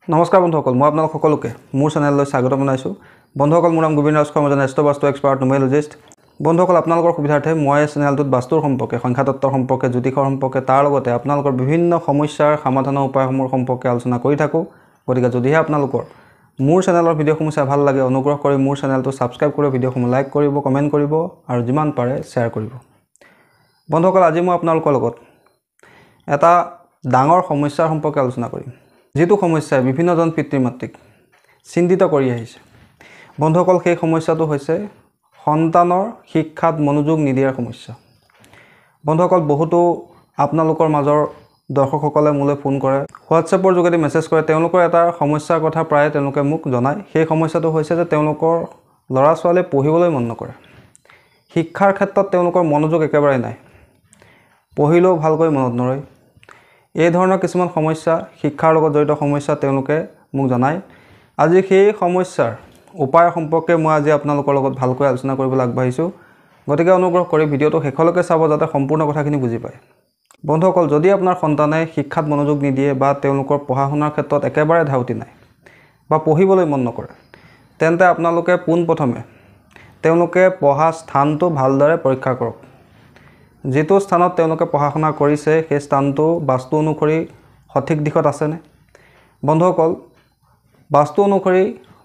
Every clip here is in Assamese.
নমস্কাৰ বন্ধুসকল, মই আপোনালোক সকলোকে মোৰ চেনেললৈ স্বাগতম জনাইছোঁ। বন্ধুসকল, মোৰ নাম গোবিন্দ ৰাজ শৰ্মা, মই এজন বাস্তু এক্সপাৰ্ট নিউমেৰলজিষ্ট। বন্ধুসকল, আপোনালোকৰ সুবিধাৰ্থে মই চেনেলটোত বাস্তুৰ সম্পৰ্কে, সংখ্যাতত্বৰ সম্পৰ্কে, জ্যোতিষৰ সম্পৰ্কে, তাৰ লগতে আপোনালোকৰ বিভিন্ন সমস্যাৰ সমাধানৰ উপায়সমূহৰ সম্পৰ্কে আলোচনা কৰি থাকোঁ। গতিকে যদিহে আপোনালোকৰ মোৰ চেনেলৰ ভিডিঅ'সমূহ চাই ভাল লাগে, অনুগ্ৰহ কৰি মোৰ চেনেলটো ছাবস্ক্ৰাইব কৰি ভিডিঅ'সমূহ লাইক কৰিব, কমেণ্ট কৰিব আৰু যিমান পাৰে শ্বেয়াৰ কৰিব। বন্ধুসকল, আজি মই আপোনালোকৰ লগত এটা ডাঙৰ সমস্যাৰ সম্পৰ্কে আলোচনা কৰিম, যিটো সমস্যাই বিভিন্নজন পিতৃ মাতৃক চিন্তিত কৰি আহিছে। বন্ধুসকল, সেই সমস্যাটো হৈছে সন্তানৰ শিক্ষাত মনোযোগ নিদিয়াৰ সমস্যা। বন্ধুসকল, বহুতো আপোনালোকৰ মাজৰ দৰ্শকসকলে মোলৈ ফোন কৰে, হোৱাটছএপৰ যোগেদি মেছেজ কৰে। তেওঁলোকৰ এটা সমস্যাৰ কথা প্ৰায়ে তেওঁলোকে মোক জনায়। সেই সমস্যাটো হৈছে যে তেওঁলোকৰ ল'ৰা ছোৱালীয়ে পঢ়িবলৈ মন নকৰে। শিক্ষাৰ ক্ষেত্ৰত তেওঁলোকৰ মনোযোগ একেবাৰে নাই, পঢ়িলেও ভালকৈ মনত নৰয়। এই ধৰণৰ কিছুমান সমস্যা, শিক্ষাৰ লগত জড়িত সমস্যা তেওঁলোকে মোক জনায়। আজি সেই সমস্যাৰ উপায় সম্পৰ্কে মই আজি আপোনালোকৰ লগত ভালকৈ আলোচনা কৰিবলৈ আগবাঢ়িছোঁ। গতিকে অনুগ্ৰহ কৰি ভিডিঅ'টো শেষলৈকে চাব, যাতে সম্পূৰ্ণ কথাখিনি বুজি পায়। বন্ধুসকল, যদি আপোনাৰ সন্তানে শিক্ষাত মনোযোগ নিদিয়ে বা তেওঁলোকৰ পঢ়া শুনাৰ ক্ষেত্ৰত একেবাৰে ধাউতি নাই বা পঢ়িবলৈ মন নকৰে, তেন্তে আপোনালোকে পোনপ্ৰথমে তেওঁলোকে পঢ়া স্থানটো ভালদৰে পৰীক্ষা কৰক। যিটো স্থানত তেওঁলোকে পঢ়া শুনা কৰিছে, সেই স্থানটো বাস্তু অনুসৰি সঠিক দিশত আছেনে? বন্ধুসকল, বাস্তু অনুসৰি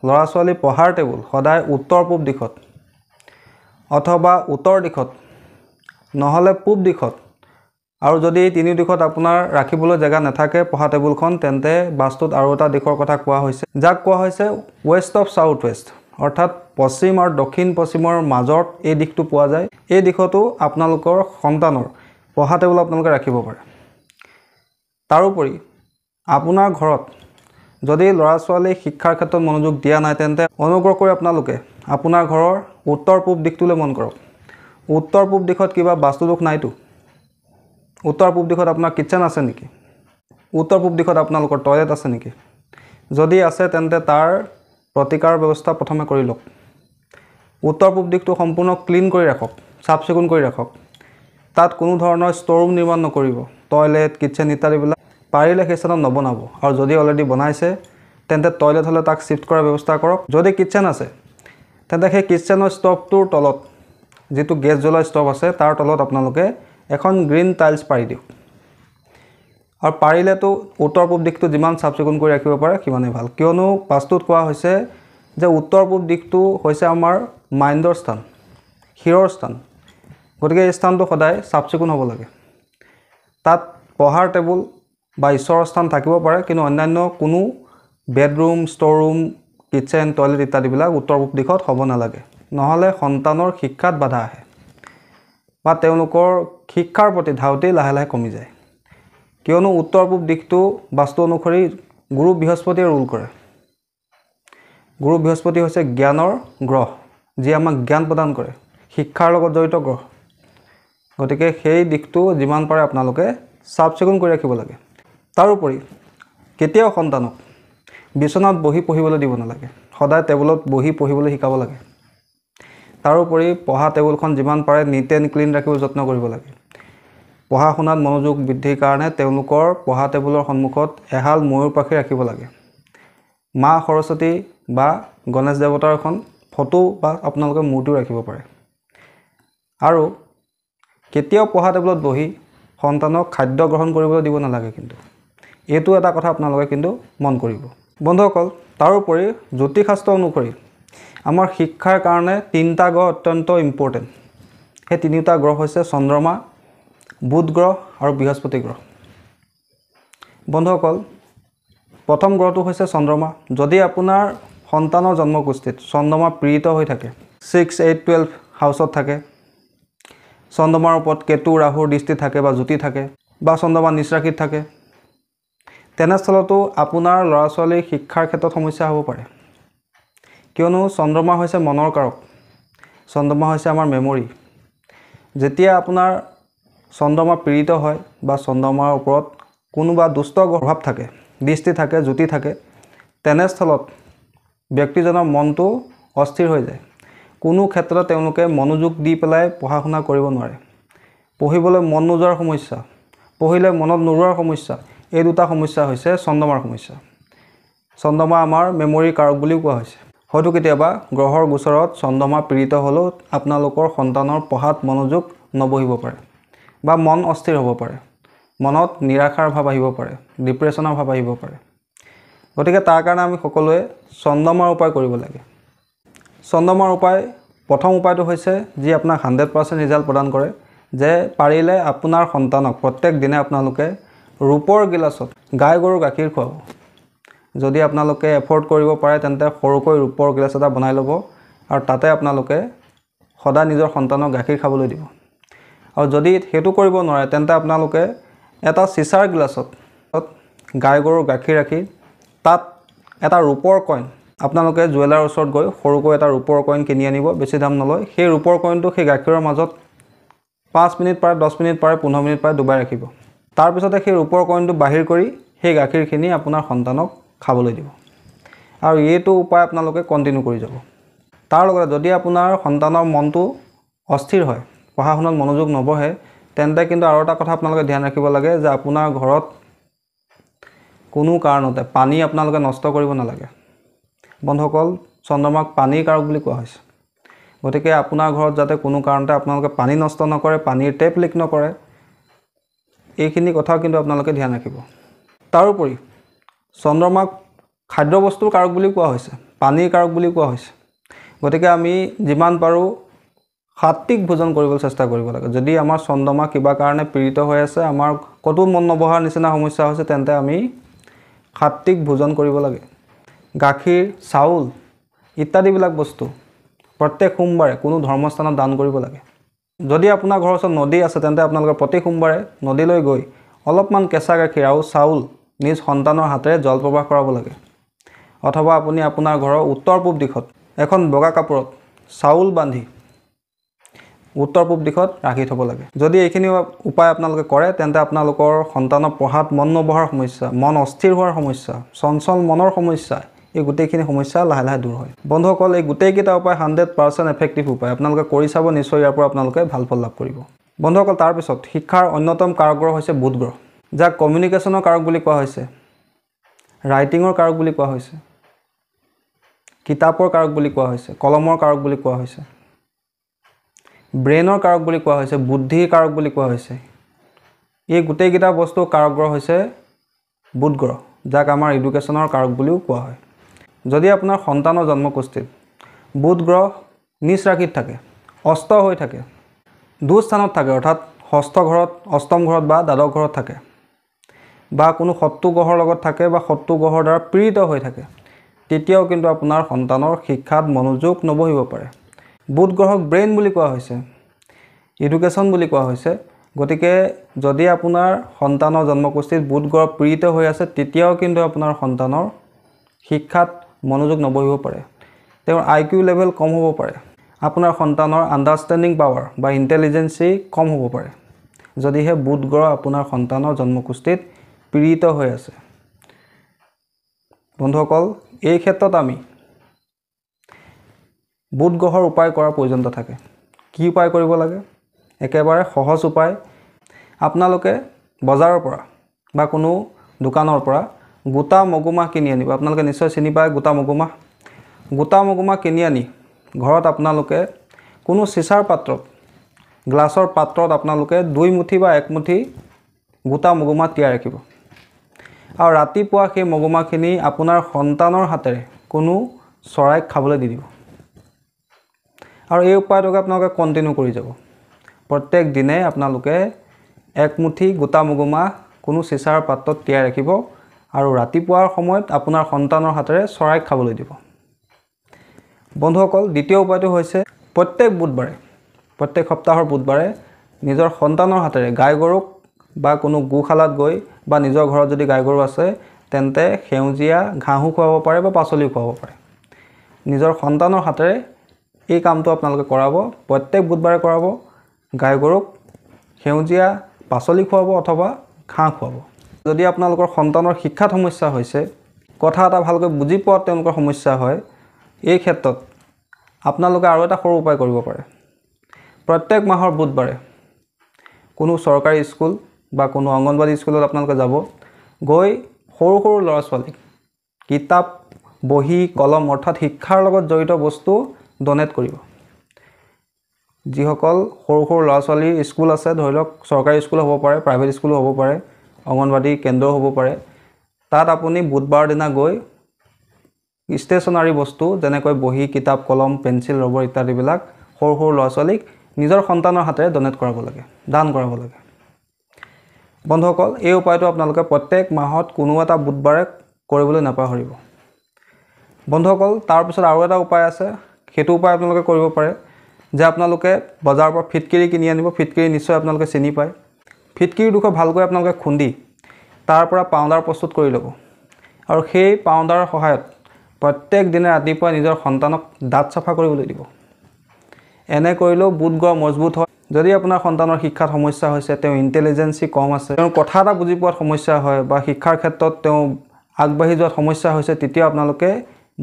ল'ৰা ছোৱালী পঢ়াৰ টেবুল সদায় উত্তৰ পূব দিশত অথবা উত্তৰ দিশত, নহ'লে পূব দিশত, আৰু যদি তিনি দিশত আপোনাৰ ৰাখিবলৈ জেগা নাথাকে পঢ়া টেবুলখন, তেন্তে বাস্তুত আৰু এটা দিশৰ কথা কোৱা হৈছে, যাক কোৱা হৈছে ৱেষ্ট অফ ছাউথ ৱেষ্ট, অৰ্থাৎ পশ্চিম আৰু দক্ষিণ পশ্চিমৰ মাজত এই দিশটো পোৱা যায়। এই দিশতো আপোনালোকৰ সন্তানৰ পঢ়া টেবুল আপোনালোকে ৰাখিব পাৰে। তাৰোপৰি আপোনাৰ ঘৰত যদি ল'ৰা ছোৱালী শিক্ষাৰ ক্ষেত্ৰত মনোযোগ দিয়া নাই, তেন্তে অনুগ্ৰহ কৰি আপোনালোকে আপোনাৰ ঘৰৰ উত্তৰ পূব দিশটোলৈ মন কৰক। উত্তৰ পূব দিশত কিবা বাস্তুদোষ নাইতো? উত্তৰ পূব দিশত আপোনাৰ কিটচেন আছে নেকি? উত্তৰ পূব দিশত আপোনালোকৰ টয়লেট আছে নেকি? যদি আছে, তেন্তে তাৰ প্ৰতিকাৰৰ ব্যৱস্থা প্ৰথমে কৰি লওক। উত্তৰ পূব দিশটো সম্পূৰ্ণ ক্লিন কৰি ৰাখক, চাফ চিকুণ কৰি ৰাখক। তাত কোনো ধৰণৰ ষ্ট'ৰ ৰুম নিৰ্মাণ নকৰিব। টয়লেট, কিটচেন ইত্যাদিবিলাক পাৰিলে সেই স্থানত নবনাব। আৰু যদি অলৰেডি বনাইছে, তেন্তে টয়লেট হ'লে তাক শ্বিফ্ট কৰাৰ ব্যৱস্থা কৰক। যদি কিটচেন আছে, তেন্তে সেই কিটচেনৰ ষ্টভটোৰ তলত, যিটো গেছ জ্বলোৱা ষ্টভ আছে, তাৰ তলত আপোনালোকে এখন গ্ৰীণ টাইলছ পাৰি দিয়ক। আৰু পাৰিলেতো উত্তৰ পূব দিশটো যিমান চাফ চিকুণ কৰি ৰাখিব পাৰে সিমানেই ভাল। কিয়নো বাস্তুত কোৱা হৈছে যে উত্তৰ পূব দিশটো হৈছে আমাৰ মাইণ্ডৰ স্থান, শিৰৰ স্থান। গতিকে এই স্থানটো সদায় চাফ চিকুণ হ'ব লাগে। তাত পঢ়াৰ টেবুল বা ঈশ্বৰৰ স্থান থাকিব পাৰে, কিন্তু অন্যান্য কোনো bedroom, store room, kitchen, toilet ইত্যাদিবিলাক উত্তৰ পূব দিশত হ'ব নালাগে। নহ'লে সন্তানৰ শিক্ষাত বাধা আহে বা তেওঁলোকৰ শিক্ষাৰ প্ৰতি ধাউতি লাহে লাহে কমি যায়। কিয়নো উত্তৰ পূব দিশটো বাস্তু অনুসৰি গুৰু বৃহস্পতিয়ে ৰুল কৰে। গুৰু বৃহস্পতি হৈছে জ্ঞানৰ গ্ৰহ, যি আমাক জ্ঞান প্ৰদান কৰে, শিক্ষাৰ লগত জড়িত গ্ৰহ। গতিকে সেই দিশটো যিমান পাৰে আপোনালোকে চাফ চিকুণ কৰি ৰাখিব লাগে। তাৰোপৰি কেতিয়াও সন্তানক বিচনাত বহি পঢ়িবলৈ দিব নালাগে, সদায় টেবুলত বহি পঢ়িবলৈ শিকাব লাগে। তাৰোপৰি পঢ়া টেবুলখন যিমান পাৰে নিট এণ্ড ক্লিন ৰাখিব যত্ন কৰিব লাগে। পঢ়া শুনাত মনোযোগ বৃদ্ধিৰ কাৰণে তেওঁলোকৰ পঢ়া টেবুলৰ সন্মুখত এহাল ময়ূৰ পাখি ৰাখিব লাগে। মা সৰস্বতী বা গণেশ দেৱতাৰ এখন ফটো বা আপোনালোকে মূৰ্তিও ৰাখিব পাৰে। আৰু কেতিয়াও পঢ়া টেবুলত বহি সন্তানক খাদ্য গ্ৰহণ কৰিবলৈ দিব নালাগে। কিন্তু এইটো এটা কথা আপোনালোকে কিন্তু মন কৰিব। বন্ধুসকল, তাৰোপৰি জ্যোতিষশাস্ত্ৰ অনুসৰি আমাৰ শিক্ষাৰ কাৰণে তিনিটা গ্ৰহ অত্যন্ত ইম্পৰ্টেণ্ট। সেই তিনিটা গ্ৰহ হৈছে চন্দ্ৰমা, বুধ গ্ৰহ আৰু বৃহস্পতি গ্ৰহ। বন্ধুসকল, প্ৰথম গ্ৰহটো হৈছে চন্দ্ৰমা। যদি আপোনাৰ সন্তানৰ জন্মকুষ্ঠিত চন্দ্ৰমা পীড়িত হৈ থাকে, 6, 8, 12 হাউচত থাকে, চন্দ্ৰমাৰ ওপৰত কেতু, ৰাহুৰ দৃষ্টি থাকে বা জ্যোতি থাকে, বা চন্দ্ৰমা নিচ ৰাশিত থাকে, তেনেস্থলতো আপোনাৰ ল'ৰা ছোৱালীৰ শিক্ষাৰ ক্ষেত্ৰত সমস্যা হ'ব পাৰে। কিয়নো চন্দ্ৰমা হৈছে মনৰ কাৰক, চন্দ্ৰমা হৈছে আমাৰ মেমৰি। যেতিয়া আপোনাৰ চন্দ্ৰমা পীড়িত হয় বা চন্দ্ৰমাৰ ওপৰত কোনোবা দুষ্ট প্ৰভাৱ থাকে, দৃষ্টি থাকে, জ্যোতি থাকে, তেনেস্থলত ব্যক্তিজনৰ মনটো অস্থিৰ হৈ যায়। কোনো ক্ষেত্ৰত তেওঁলোকে মনোযোগ দি পেলাই পঢ়া শুনা কৰিব নোৱাৰে। পঢ়িবলৈ মন নোযোৱাৰ সমস্যা, পঢ়িলে মনত নোৰোৱাৰ সমস্যা, এই দুটা সমস্যা হৈছে চন্দ্ৰমাৰ সমস্যা। চন্দ্ৰমা আমাৰ মেমৰি কাৰক বুলিও কোৱা হৈছে। হয়তো কেতিয়াবা গ্ৰহৰ গোচৰত চন্দ্ৰমা পীড়িত হ'লেও আপোনালোকৰ সন্তানৰ পঢ়াত মনোযোগ নবহিব পাৰে বা মন অস্থিৰ হ'ব পাৰে, মনত নিৰাশাৰ ভাৱ আহিব পাৰে, ডিপ্ৰেশ্যনৰ ভাৱ আহিব পাৰে। গতিকে তাৰ কাৰণে আমি সকলোৱে চন্দ্ৰমাৰ উপায় কৰিব লাগে। চন্দ্ৰমাৰ উপায়, প্ৰথম উপায়টো হৈছে যি আপোনাক 100% ৰিজাল্ট প্ৰদান কৰে, যে পাৰিলে আপোনাৰ সন্তানক প্ৰত্যেক দিনে আপোনালোকে ৰূপৰ গিলাচত গাই গৰুৰ গাখীৰ খুৱাব। যদি আপোনালোকে এফৰ্ড কৰিব পাৰে তেন্তে সৰুকৈ ৰূপৰ গিলাচ এটা বনাই ল'ব আৰু তাতে আপোনালোকে সদায় নিজৰ সন্তানক গাখীৰ খাবলৈ দিব। আৰু যদি সেইটো কৰিব নোৱাৰে তেন্তে আপোনালোকে এটা চিচাৰ গিলাচত গাই গৰুৰ গাখীৰ ৰাখি তাত এটা ৰূপৰ কইন, আপোনালোকে জুৱেলাৰৰ ওচৰত গৈ সৰুকৈ এটা ৰূপৰ কইন কিনি আনিব, বেছি দাম নলয়। সেই ৰূপৰ কইনটো সেই গাখীৰৰ মাজত 5 মিনিট পাৰে, 10 মিনিট পাৰে, 15 মিনিট পাৰে ডুবাই ৰাখিব। তাৰপিছতে সেই ৰূপৰ কইনটো বাহিৰ কৰি সেই গাখীৰখিনি আপোনাৰ সন্তানক খাবলৈ দিব। আৰু এইটো উপায় আপোনালোকে কণ্টিনিউ কৰি যাব। তাৰ লগতে যদি আপোনাৰ সন্তানৰ মনটো অস্থিৰ হয়, পঢ়া শুনাত মনোযোগ নবহে, তেন্তে কিন্তু আৰু এটা কথা আপোনালোকে ধ্যান ৰাখিব লাগে যে আপোনাৰ ঘৰত কোনো কাৰণতে পানী আপোনালোকে নষ্ট কৰিব নালাগে। বন্ধুসকল, চন্দ্ৰমাক পানীৰ কাৰক বুলি কোৱা হৈছে। গতিকে আপোনাৰ ঘৰত যাতে কোনো কাৰণতে আপোনালোকে পানী নষ্ট নকৰে, পানীৰ টেপ লিক নকৰে, এইখিনি কথাও কিন্তু আপোনালোকে ধ্যান ৰাখিব। তাৰোপৰি চন্দ্ৰমাক খাদ্যবস্তুৰ কাৰক বুলি কোৱা হৈছে, পানীৰ কাৰক বুলি কোৱা হৈছে। গতিকে আমি যিমান পাৰোঁ সাত্বিক ভোজন কৰিবলৈ চেষ্টা কৰিব লাগে। যদি আমাৰ চন্দ্ৰমা কিবা কাৰণে পীড়িত হৈ আছে, আমাৰ ক'তো মন নবহাৰ নিচিনা সমস্যা হৈছে, তেন্তে আমি সাত্বিক ভোজন কৰিব লাগে। গাখীৰ, চাউল ইত্যাদিবিলাক বস্তু প্ৰত্যেক সোমবাৰে কোনো ধৰ্মস্থানত দান কৰিব লাগে। যদি আপোনাৰ ঘৰৰ ওচৰত নদী আছে তেন্তে আপোনালোকে প্ৰতি সোমবাৰে নদীলৈ গৈ অলপমান কেঁচা গাখীৰ আৰু চাউল নিজ সন্তানৰ হাতেৰে জলপ্ৰবাহ কৰাব লাগে। অথবা আপুনি আপোনাৰ ঘৰৰ উত্তৰ পূব দিশত এখন বগা কাপোৰত চাউল বান্ধি উত্তৰ পূব দিশত ৰাখি থ'ব লাগে। যদি এইখিনি উপায় আপোনালোকে কৰে তেন্তে আপোনালোকৰ সন্তানৰ পঢ়াত মন নবহাৰ সমস্যা, মন অস্থিৰ হোৱাৰ সমস্যা, চঞ্চল মনৰ সমস্যা, এই গোটেইখিনি সমস্যা লাহে লাহে দূৰ হয়। বন্ধুসকল, এই গোটেইকেইটা উপায় 100% এফেক্টিভ উপায়। আপোনালোকে কৰি চাব, নিশ্চয় ইয়াৰ পৰা আপোনালোকে ভাল ফল লাভ কৰিব। বন্ধুসকল, তাৰপিছত শিক্ষাৰ অন্যতম কাৰক গ্ৰহ হৈছে বুধ গ্ৰহ, যাক কমিউনিকেশ্যনৰ কাৰক বুলি কোৱা হৈছে, ৰাইটিঙৰ কাৰক বুলি কোৱা হৈছে, কিতাপৰ কাৰক বুলি কোৱা হৈছে, কলমৰ কাৰক বুলি কোৱা হৈছে, ব্ৰেইনৰ কাৰক বুলি কোৱা হৈছে, বুদ্ধিৰ কাৰক বুলি কোৱা হৈছে। এই গোটেইকেইটা বস্তু কাৰক গ্ৰহ হৈছে বুধ গ্ৰহ, যাক আমাৰ এডুকেশ্যনৰ কাৰক বুলিও কোৱা হয়। যদি আপোনাৰ সন্তানৰ জন্মকুষ্ঠিত বুধ গ্ৰহ নিচ ৰাশিত থাকে, অস্ত হৈ থাকে, দুস্থানত থাকে, অৰ্থাৎ ষষ্ঠ ঘৰত, অষ্টম ঘৰত বা দ্বাদশ ঘৰত থাকে, বা কোনো শত্ৰু গ্ৰহৰ লগত থাকে বা শত্ৰু গ্ৰহৰ দ্বাৰা পীড়িত হৈ থাকে, তেতিয়াও কিন্তু আপোনাৰ সন্তানৰ শিক্ষাত মনোযোগ নবহিব পাৰে। বুধ গ্ৰহক ব্ৰেইন বুলি কোৱা হৈছে, এডুকেশ্যন বুলি কোৱা হৈছে। গতিকে যদি আপোনাৰ সন্তানৰ জন্মকুষ্ঠিত বুধ গ্ৰহ পীড়িত হৈ আছে, তেতিয়াও কিন্তু আপোনাৰ সন্তানৰ শিক্ষাত মনোযোগ নবহিব পাৰে, তেওঁৰ IQ লেভেল কম হ'ব পাৰে, আপোনাৰ সন্তানৰ আণ্ডাৰষ্টেণ্ডিং পাৱাৰ বা ইণ্টেলিজেঞ্চি কম হ'ব পাৰে, যদিহে বুধ গ্ৰহ আপোনাৰ সন্তানৰ জন্মকুষ্ঠিত পীড়িত হৈ আছে। বন্ধুসকল, এই ক্ষেত্ৰত আমি বুধ গ্ৰহৰ উপায় কৰাৰ প্ৰয়োজনীয়তা থাকে। কি উপায় কৰিব লাগে? একেবাৰে সহজ উপায়। আপোনালোকে বজাৰৰ পৰা বা কোনো দোকানৰ পৰা গোটা মগুমাহ কিনি আনিব। আপোনালোকে নিশ্চয় চিনি পায় গোটা মগুমাহ। গোটা মগুমাহ কিনি আনি ঘৰত আপোনালোকে কোনো চিচাৰ পাত্ৰত, গ্লাছৰ পাত্ৰত আপোনালোকে 2 মুঠি বা 1 মুঠি গোটা মগুমাহ তিয়াই ৰাখিব। আৰু ৰাতিপুৱা সেই মগুমাহখিনি আপোনাৰ সন্তানৰ হাতেৰে কোনো চৰাইক খাবলৈ দি দিব। আৰু এই উপায়টোকে আপোনালোকে কণ্টিনিউ কৰি যাব। প্ৰত্যেক দিনে আপোনালোকে 1 মুঠি গোটা মগুমাহ কোনো চিচাৰ পাত্ৰত তিয়াই ৰাখিব আৰু ৰাতিপুৱাৰ সময়ত আপোনাৰ সন্তানৰ হাতেৰে চৰাইক খাবলৈ দিব। বন্ধুসকল, দ্বিতীয় উপায়টো হৈছে প্ৰত্যেক বুধবাৰে, প্ৰত্যেক সপ্তাহৰ বুধবাৰে নিজৰ সন্তানৰ হাতেৰে গাই গৰুক বা কোনো গোশালাত গৈ বা নিজৰ ঘৰত যদি গাই গৰু আছে তেন্তে সেউজীয়া ঘাঁহো খুৱাব পাৰে বা পাচলিও খুৱাব পাৰে। নিজৰ সন্তানৰ হাতেৰে এই কামটো আপোনালোকে কৰাব, প্ৰত্যেক বুধবাৰে কৰাব। গাই গৰুক সেউজীয়া পাচলি খুৱাব অথবা ঘাঁহ খুৱাব। যদি আপোনালোকৰ সন্তানৰ শিক্ষাত সমস্যা হৈছে, কথা এটা ভালকৈ বুজি পোৱাত তেওঁলোকৰ সমস্যা হয়, এই ক্ষেত্ৰত আপোনালোকে আৰু এটা সৰু উপায় কৰিব পাৰে। প্ৰত্যেক মাহৰ বুধবাৰে কোনো চৰকাৰী স্কুল বা কোনো অংগনবাড়ী স্কুলত আপোনালোকে যাব, গৈ সৰু সৰু ল'ৰা ছোৱালীক কিতাপ বহি কলম অৰ্থাৎ শিক্ষাৰ লগত জড়িত বস্তু ডনেট কৰিব। যিসকল সৰু সৰু ল'ৰা ছোৱালীৰ স্কুল আছে, ধৰি লওক চৰকাৰী স্কুল হ'ব পাৰে, প্ৰাইভেট স্কুলো হ'ব পাৰে, অংগনবাড়ী কেন্দ্ৰও হ'ব পাৰে, তাত আপুনি বুধবাৰ দিনা গৈ ষ্টেচনাৰী বস্তু যেনেকৈ বহি কিতাপ কলম পেঞ্চিল ৰবৰ ইত্যাদিবিলাক সৰু সৰু ল'ৰা ছোৱালীক নিজৰ সন্তানৰ হাতেৰে ডনেট কৰাব লাগে, দান কৰাব লাগে। বন্ধুসকল, এই উপায়টো আপোনালোকে প্ৰত্যেক মাহত কোনো এটা বুধবাৰে কৰিবলৈ নাপাহৰিব। বন্ধুসকল, তাৰপিছত আৰু এটা উপায় আছে, সেইটো উপায় আপোনালোকে কৰিব পাৰে যে আপোনালোকে বজাৰৰ পৰা ফিটকিৰি কিনি আনিব। ফিটকিৰি নিশ্চয় আপোনালোকে চিনি পায়। ফিটকিৰি দুখ ভালকৈ আপোনালোকে খুন্দি তাৰ পৰা পাউডাৰ প্ৰস্তুত কৰি ল'ব আৰু সেই পাউডাৰৰ সহায়ত প্ৰত্যেক দিনে ৰাতিপুৱা নিজৰ সন্তানক দাঁত চাফা কৰিবলৈ দিব। এনে কৰিলেও বুধগড় মজবুত হয়। যদি আপোনাৰ সন্তানৰ শিক্ষাত সমস্যা হৈছে, তেওঁ ইণ্টেলিজেন্সি কম আছে, তেওঁৰ কথা এটা বুজি পোৱাত সমস্যা হয় বা শিক্ষাৰ ক্ষেত্ৰত তেওঁ আগবাঢ়ি যোৱাত সমস্যা হৈছে, তেতিয়া আপোনালোকে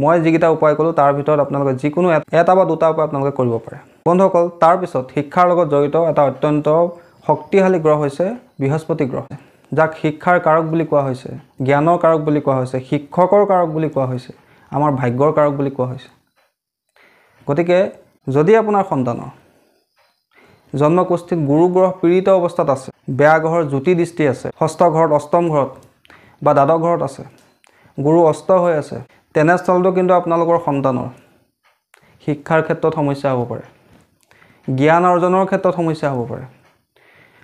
মই যিকেইটা উপায় ক'লোঁ তাৰ ভিতৰত আপোনালোকে যিকোনো এটা বা দুটা উপায় আপোনালোকে কৰিব পাৰে। বন্ধুসকল, তাৰপিছত শিক্ষাৰ লগত জড়িত এটা অত্যন্ত শক্তিশালী গ্ৰহ হৈছে বৃহস্পতি গ্ৰহ, যাক শিক্ষাৰ কাৰক বুলি কোৱা হৈছে, জ্ঞানৰ কাৰক বুলি কোৱা হৈছে, শিক্ষকৰ কাৰক বুলি কোৱা হৈছে, আমাৰ ভাগ্যৰ কাৰক বুলি কোৱা হৈছে। গতিকে যদি আপোনাৰ সন্তানৰ জন্মকুষ্ঠিত গুৰু গ্ৰহ পীড়িত অৱস্থাত আছে, বেয়া গ্ৰহৰ জ্যোতি দৃষ্টি আছে, ষষ্ঠ ঘৰত, অষ্টম ঘৰত বা দ্বাদশ ঘৰত আছে, গুৰু অস্ত হৈ আছে, তেনেস্থলতো কিন্তু আপোনালোকৰ সন্তানৰ শিক্ষাৰ ক্ষেত্ৰত সমস্যা হ'ব পাৰে, জ্ঞান অৰ্জনৰ ক্ষেত্ৰত সমস্যা হ'ব পাৰে।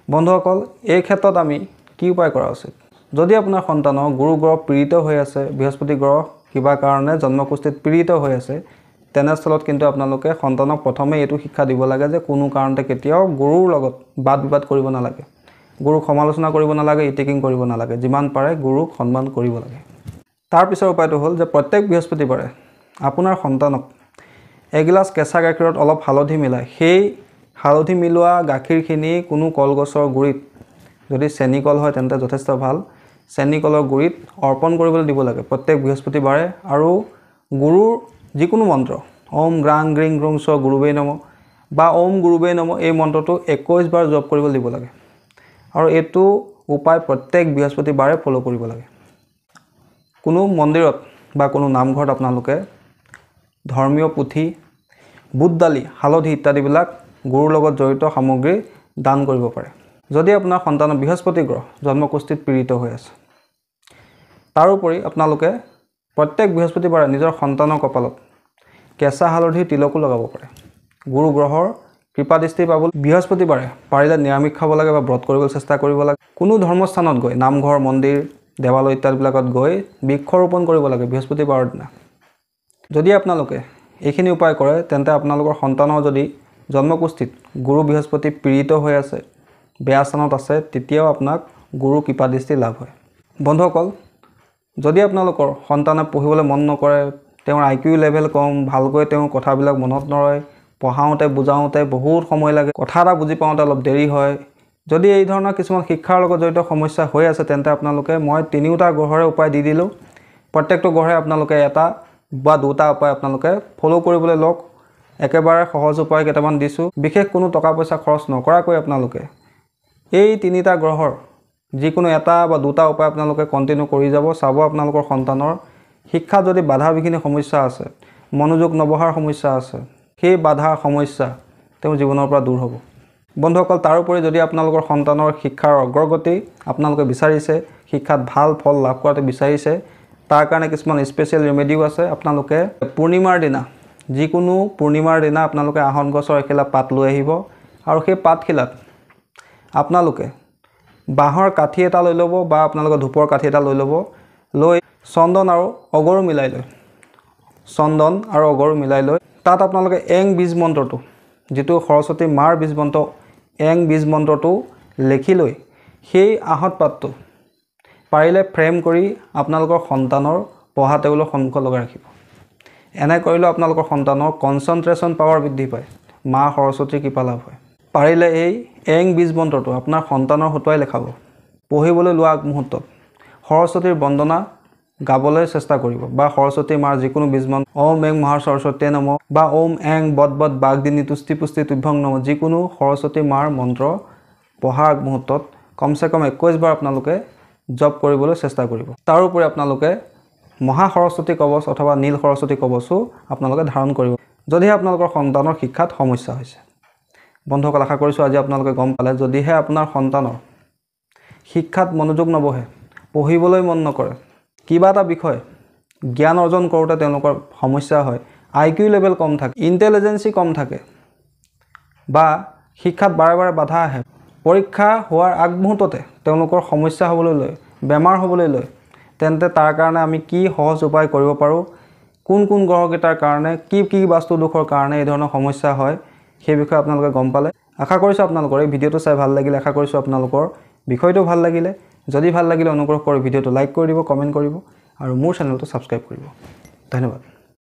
বন্ধুসকল, এই ক্ষেত্ৰত আমি কি উপায় কৰা উচিত? যদি আপোনাৰ সন্তানৰ গুৰু গ্ৰহ পীড়িত হৈ আছে, বৃহস্পতি গ্ৰহ কিবা কাৰণে জন্মকুষ্ঠিত পীড়িত হৈ আছে, তেনেস্থলত কিন্তু আপোনালোকে সন্তানক প্ৰথমে এইটো শিক্ষা দিব লাগে যে কোনো কাৰণতে কেতিয়াও গুৰুৰ লগত বাদ বিবাদ কৰিব নালাগে, গুৰুক সমালোচনা কৰিব নালাগে, ইটিকিং কৰিব নালাগে, যিমান পাৰে গুৰুক সন্মান কৰিব লাগে। তাৰ পিছৰ উপায়টো হ'ল যে প্ৰত্যেক বৃহস্পতিবাৰে আপোনাৰ সন্তানক এগিলাচ কেঁচা গাখীৰত অলপ হালধি মিলাই, সেই হালধি মিলোৱা গাখীৰখিনি কোনো কলগছৰ গুৰিত, যদি চেনি কল হয় তেন্তে যথেষ্ট ভাল, চেনি কলৰ গুৰিত অৰ্পণ কৰিবলৈ দিব লাগে প্ৰত্যেক বৃহস্পতিবাৰে। আৰু গুৰুৰ যিকোনো মন্ত্ৰ, ওম গ্ৰাং গ্ৰিং গ্ৰুং স্ব গুৰুবেই নমঃ বা ওম গুৰুবেই নমঃ, এই মন্ত্ৰটো 21 বাৰ জপ কৰিবলৈ দিব লাগে আৰু এইটো উপায় প্ৰত্যেক বৃহস্পতিবাৰে ফ'ল' কৰিব লাগে। কোনো মন্দিৰত বা কোনো নামঘৰত আপোনালোকে ধৰ্মীয় পুথি, বুট দালি, হালধি ইত্যাদিবিলাক গুৰুৰ লগত জড়িত সামগ্ৰী দান কৰিব পাৰে। যদি আপোনাৰ সন্তানৰ বৃহস্পতি গ্ৰহ জন্মকুষ্ঠিত পীড়িত হৈ আছে, তাৰোপৰি আপোনালোকে প্ৰত্যেক বৃহস্পতিবাৰে নিজৰ সন্তানৰ কপালত কেঁচা হালধিৰ তিলকো লগাব পাৰে। গুৰু গ্ৰহৰ কৃপা দৃষ্টি পাবলৈ বৃহস্পতিবাৰে পাৰিলে নিৰামিষ খাব লাগে বা ব্ৰত কৰিবলৈ চেষ্টা কৰিব লাগে। কোনো ধৰ্মস্থানত গৈ, নামঘৰ, মন্দিৰ, দেৱালয় ইত্যাদিবিলাকত গৈ বৃক্ষৰোপণ কৰিব লাগে বৃহস্পতিবাৰৰ দিনা। যদি আপোনালোকে এইখিনি উপায় কৰে, তেন্তে আপোনালোকৰ সন্তানৰ যদি জন্মকুষ্ঠিত গুৰু বৃহস্পতি পীড়িত হৈ আছে, বেয়া স্থানত আছে, তেতিয়াও আপোনাক গুৰু কৃপা দৃষ্টি লাভ হয়। বন্ধুসকল, যদি আপোনালোকৰ সন্তানে পঢ়িবলৈ মন নকৰে, তেওঁৰ IQ লেভেল কম, ভালকৈ তেওঁৰ কথাবিলাক মনত নৰয়, পঢ়াওঁতে বুজাওঁতে বহুত সময় লাগে, কথা এটা বুজি পাওঁতে অলপ দেৰি হয়, যদি এই ধৰণৰ কিছুমান শিক্ষাৰ লগত জড়িত সমস্যা হৈ আছে, তেন্তে আপোনালোকে মই 3টা গ্ৰহৰে উপায় দি দিলোঁ। প্ৰত্যেকটো গ্ৰহে আপোনালোকে এটা বা দুটা উপায় আপোনালোকে ফ'ল' কৰিবলৈ লওক। একেবাৰে সহজ উপায় কেইটামান দিছোঁ, বিশেষ কোনো টকা পইচা খৰচ নকৰাকৈ আপোনালোকে এই 3টা গ্ৰহৰ যিকোনো এটা বা দুটা উপায় আপোনালোকে কণ্টিনিউ কৰি যাব। চাব আপোনালোকৰ সন্তানৰ শিক্ষাত যদি বাধা বিঘিনি সমস্যা আছে, মনোযোগ নবহাৰ সমস্যা আছে, সেই বাধা সমস্যা তেওঁৰ জীৱনৰ পৰা দূৰ হ'ব। বন্ধুসকল, তাৰোপৰি যদি আপোনালোকৰ সন্তানৰ শিক্ষাৰ অগ্ৰগতি আপোনালোকে বিচাৰিছে, শিক্ষাত ভাল ফল লাভ কৰাটো বিচাৰিছে, তাৰ কাৰণে কিছুমান স্পেচিয়েল ৰেমেডিও আছে। আপোনালোকে পূৰ্ণিমাৰ দিনা, যিকোনো পূৰ্ণিমাৰ দিনা আপোনালোকে আহত গছৰ এখিলা পাত লৈ আহিব আৰু সেই পাতখিলাত আপোনালোকে বাঁহৰ কাঠি এটা লৈ ল'ব বা আপোনালোকে ধূপৰ কাঠি এটা লৈ ল'ব, লৈ চন্দন আৰু অগৰু মিলাই লৈ তাত আপোনালোকে এং বীজ মন্ত্ৰটো, যিটো সৰস্বতী মাৰ বীজ মন্ত্ৰ, এং বীজ মন্ত্ৰটো লিখি লৈ সেই আহত পাতটো পাৰিলে ফ্ৰেম কৰি আপোনালোকৰ সন্তানৰ পঢ়া টেবুলৰ সন্মুখত লগাই ৰাখিব। এনে কৰিলেও আপোনালোকৰ সন্তানৰ কনচেনট্ৰেশ্যন পাৱাৰ বৃদ্ধি পায়, মা সৰস্বতীৰ কৃপা লাভ হয়। পাৰিলে এই এং বীজ মন্ত্ৰটো আপোনাৰ সন্তানৰ হতুৱাই লেখাব। পঢ়িবলৈ লোৱা আগমুহূৰ্তত সৰস্বতীৰ বন্দনা গাবলৈ চেষ্টা কৰিব বা সৰস্বতী মাৰ যিকোনো বীজ মন্ত্ৰ, ওম এং মহা সৰস্বতী নমঃ বা ওম এং বদ বদ বাগদিনী তুষ্টি পুষ্টি তুভ্যং নমঃ, যিকোনো সৰস্বতী মাৰ মন্ত্ৰ পঢ়াৰ আগমুহূৰ্তত কমচে কম 21 বাৰ আপোনালোকে জপ কৰিবলৈ চেষ্টা কৰিব। তাৰোপৰি আপোনালোকে মহা সৰস্বতী কবচ অথবা নীল সৰস্বতী কবচো আপোনালোকে ধাৰণ কৰিব যদিহে আপোনালোকৰ সন্তানৰ শিক্ষাত সমস্যা হৈছে। বন্ধুসকল আশা কৰিছোঁ আজি আপোনালোকে গম পালে যদিহে আপোনাৰ সন্তানৰ শিক্ষাত মনোযোগ নবহে, পঢ়িবলৈ মন নকৰে, কিবা এটা বিষয় জ্ঞান অৰ্জন কৰোঁতে তেওঁলোকৰ সমস্যা হয়, IQ লেভেল কম থাকে, ইণ্টেলিজেন্সি কম থাকে বা শিক্ষাত বাৰে বাৰে বাধা আহে, পৰীক্ষা হোৱাৰ আগমুহূৰ্ততে তেওঁলোকৰ সমস্যা হ'বলৈ লয়, বেমাৰ হ'বলৈ লয়, তেন্তে তাৰ কাৰণে আমি কি সহজ উপায় কৰিব পাৰোঁ, কোন কোন গ্ৰহকেইটাৰ কাৰণে কি বাস্তু দোষৰ কাৰণে এই ধৰণৰ সমস্যা হয় সেই বিষয়ে আপোনালোকে গম পালে। আশা কৰিছোঁ আপোনালোকৰ এই ভিডিঅ'টো চাই ভাল লাগিলে, আশা কৰিছোঁ আপোনালোকৰ বিষয়টো ভাল লাগিলে। যদি ভাল লাগিলে অনুগ্ৰহ কৰি ভিডিঅ'টো লাইক কৰি দিব, কমেণ্ট কৰিব আৰু মোৰ চেনেলটো ছাবস্ক্ৰাইব কৰিব। ধন্যবাদ।